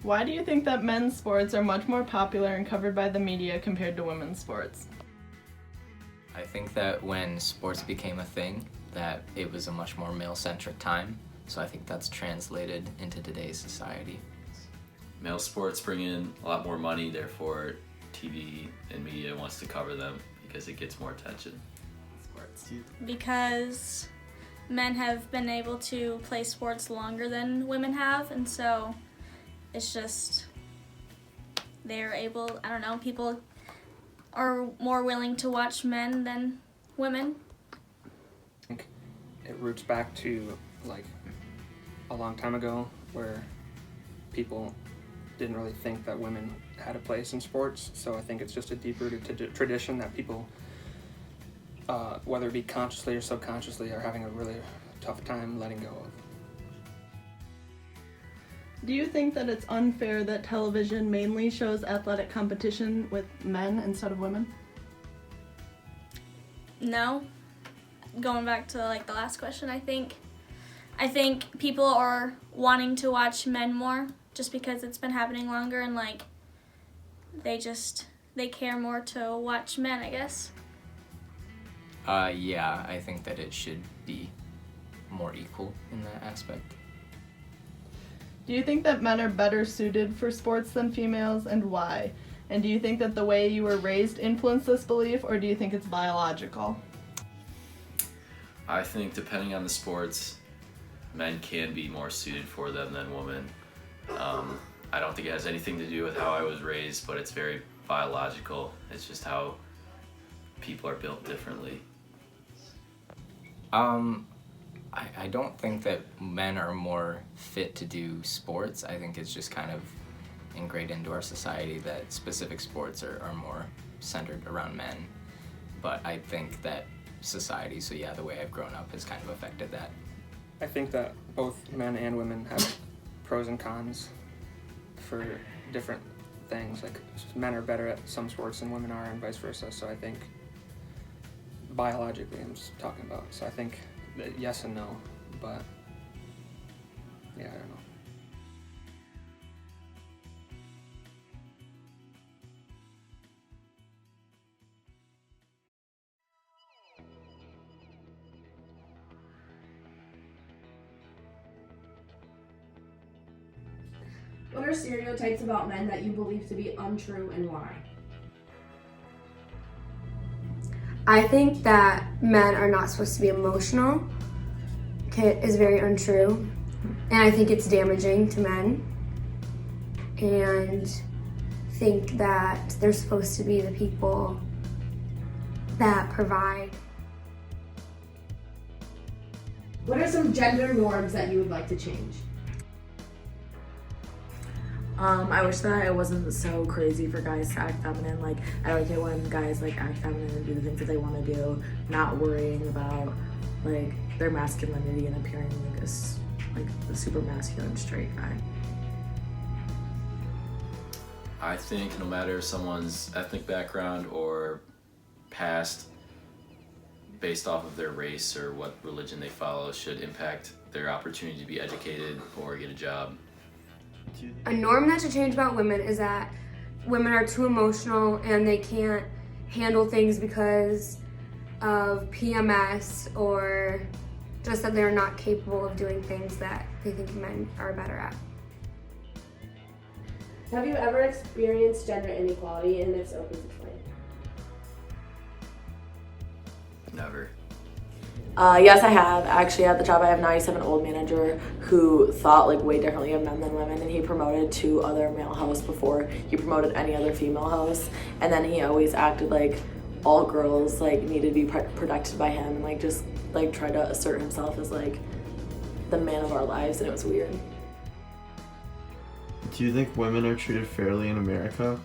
Why do you think that men's sports are much more popular and covered by the media compared to women's sports? I think that when sports became a thing, that it was a much more male-centric time, so I think that's translated into today's society. Male sports bring in a lot more money, therefore TV and media wants to cover them because it gets more attention. Because men have been able to play sports longer than women have, and so it's just they're able, I don't know, people are more willing to watch men than women. I think it roots back to like a long time ago where people didn't really think that women had a place in sports, so I think it's just a deep-rooted tradition that people, whether it be consciously or subconsciously, are having a really tough time letting go of. Do you think that it's unfair that television mainly shows athletic competition with men instead of women? No. Going back to like the last question, I think people are wanting to watch men more just because it's been happening longer, and like they care more to watch men, I guess. Yeah, I think that it should be more equal in that aspect. Do you think that men are better suited for sports than females, and why? And do you think that the way you were raised influenced this belief, or do you think it's biological? I think depending on the sports, men can be more suited for them than women. I don't think it has anything to do with how I was raised, but it's very biological. It's just how people are built differently. I don't think that men are more fit to do sports. I think it's just kind of ingrained into our society that specific sports are more centered around men. But I think that society, so yeah, the way I've grown up has kind of affected that. I think that both men and women have pros and cons for different things. Like men are better at some sports than women are, and vice versa. So I think biologically, I'm just talking about. So I think that yes and no, but yeah, I don't know. What are stereotypes about men that you believe to be untrue, and why? I think that men are not supposed to be emotional is very untrue, and I think it's damaging to men, and think that they're supposed to be the people that provide. What are some gender norms that you would like to change? I wish that it wasn't so crazy for guys to act feminine. Like, I like it when guys like act feminine and do the things that they want to do, not worrying about like their masculinity and appearing like a super masculine straight guy. I think no matter someone's ethnic background or past, based off of their race or what religion they follow, should impact their opportunity to be educated or get a job. A norm that should change about women is that women are too emotional and they can't handle things because of PMS, or just that they're not capable of doing things that they think men are better at. Have you ever experienced gender inequality, and if so, please explain. Never. Yes, I have. Actually, at the job I have now, I used to have an old manager who thought like way differently of men than women, and he promoted 2 other male hosts before he promoted any other female hosts. And then he always acted like all girls like needed to be protected by him, and like just like tried to assert himself as like the man of our lives, and it was weird. Do you think women are treated fairly in America?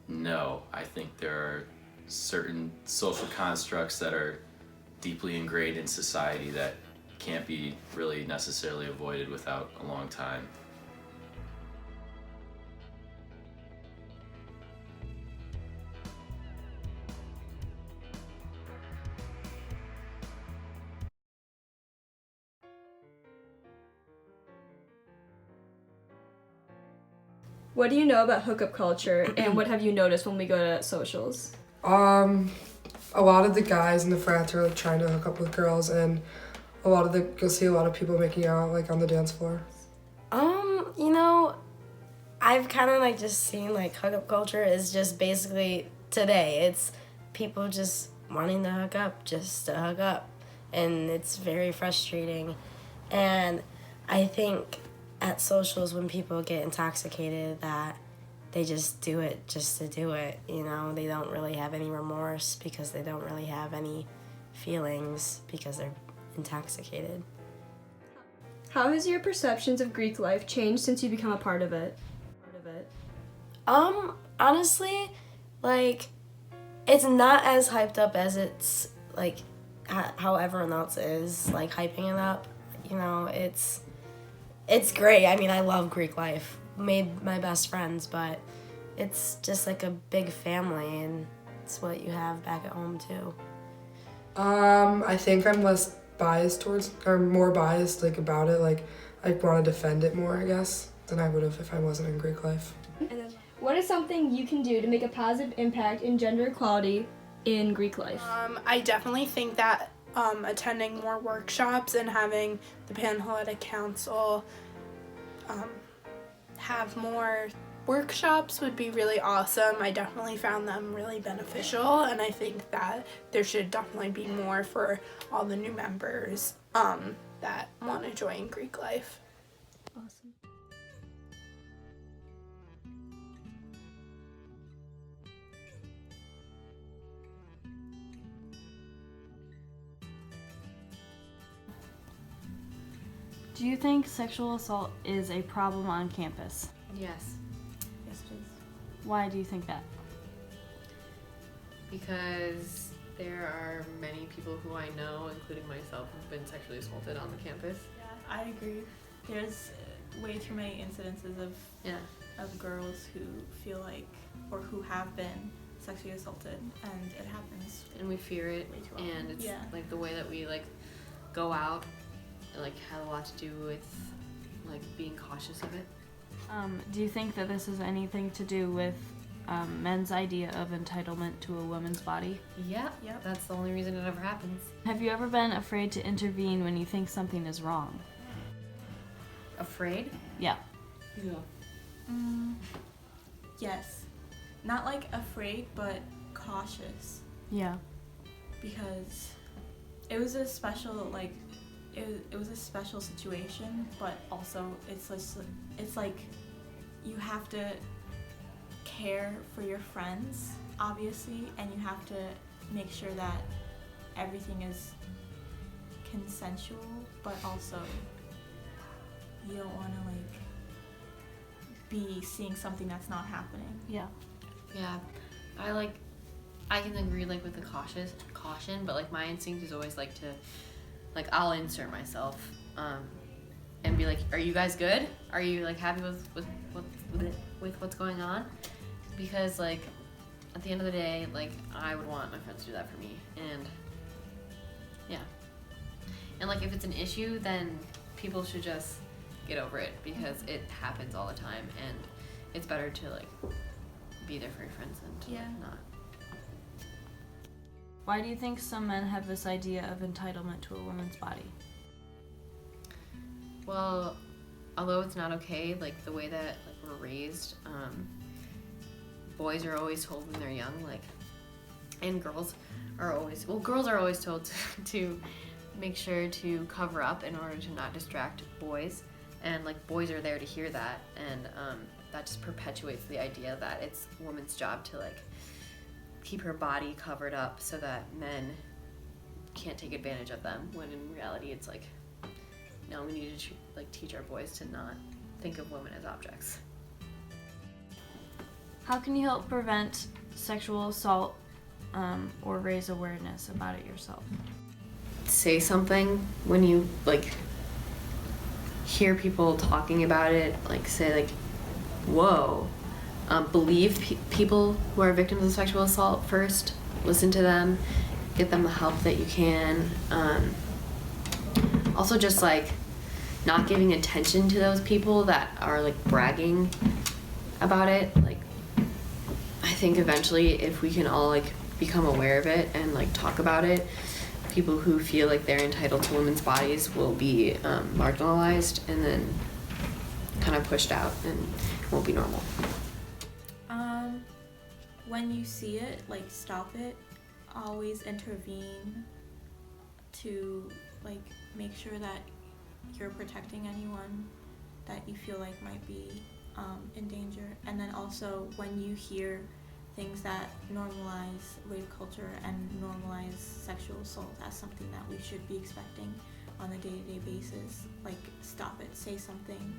No, I think there are certain social constructs that are deeply ingrained in society that can't be really necessarily avoided without a long time. What do you know about hookup culture, and what have you noticed when we go to socials? A lot of the guys in the frats are like trying to hook up with girls, and you'll see a lot of people making out like on the dance floor. You know, I've kind of like just seen like hookup culture is just basically today. It's people just wanting to hook up just to hook up, and it's very frustrating. And I think at socials when people get intoxicated that they just do it just to do it, you know. They don't really have any remorse because they don't really have any feelings because they're intoxicated. How has your perceptions of Greek life changed since you become a part of it? Honestly, like, it's not as hyped up as it's, like, how everyone else is, like, hyping it up. You know, it's great. I mean, I love Greek life. Made my best friends, but it's just, like, a big family, and it's what you have back at home, too. I think I'm less biased more biased, like, about it. Like, I want to defend it more, I guess, than I would have if I wasn't in Greek life. What is something you can do to make a positive impact in gender equality in Greek life? I definitely think that attending more workshops and having the Panhellenic Council have more workshops would be really awesome. I definitely found them really beneficial, and I think that there should definitely be more for all the new members that want to join Greek life. Awesome. Do you think sexual assault is a problem on campus? Yes. Yes, please. Why do you think that? Because there are many people who I know, including myself, who've been sexually assaulted on the campus. Yeah, I agree. There's way too many incidences of girls who feel like, or who have been sexually assaulted, and it happens. And we fear it, way too often. and it's like the way that we like go out, like had a lot to do with like being cautious of it. Do you think that this has anything to do with men's idea of entitlement to a woman's body? Yeah, that's the only reason it ever happens. Have you ever been afraid to intervene when you think something is wrong? Afraid? Yeah. Yes. Not like afraid, but cautious. Yeah. Because it was a special, like, it was a special situation, but also it's like you have to care for your friends, obviously, and you have to make sure that everything is consensual, but also you don't want to like be seeing something that's not happening. Yeah. Yeah. I can agree like with the caution, but like my instinct is always like to like I'll insert myself and be like, are you guys good? Are you like happy with what's going on? Because like at the end of the day, like I would want my friends to do that for me, and yeah. And like if it's an issue, then people should just get over it because it happens all the time, and it's better to like be there for your friends than to like, not. Why do you think some men have this idea of entitlement to a woman's body? Well, although it's not okay, like the way that like we're raised, boys are always told when they're young, like, and girls are always told to make sure to cover up in order to not distract boys, and like boys are there to hear that, and that just perpetuates the idea that it's a woman's job to like keep her body covered up so that men can't take advantage of them, when in reality it's like, no, we need to like teach our boys to not think of women as objects. How can you help prevent sexual assault or raise awareness about it yourself? Say something when you like hear people talking about it, like say like, whoa. Believe people who are victims of sexual assault first. Listen to them, get them the help that you can. Also just like not giving attention to those people that are like bragging about it. Like, I think eventually if we can all like become aware of it and like talk about it, people who feel like they're entitled to women's bodies will be marginalized and then kind of pushed out and won't be normal. When you see it, like, stop it. Always intervene to like make sure that you're protecting anyone that you feel like might be in danger. And then also when you hear things that normalize rape culture and normalize sexual assault as something that we should be expecting on a day-to-day basis, like, stop it, say something,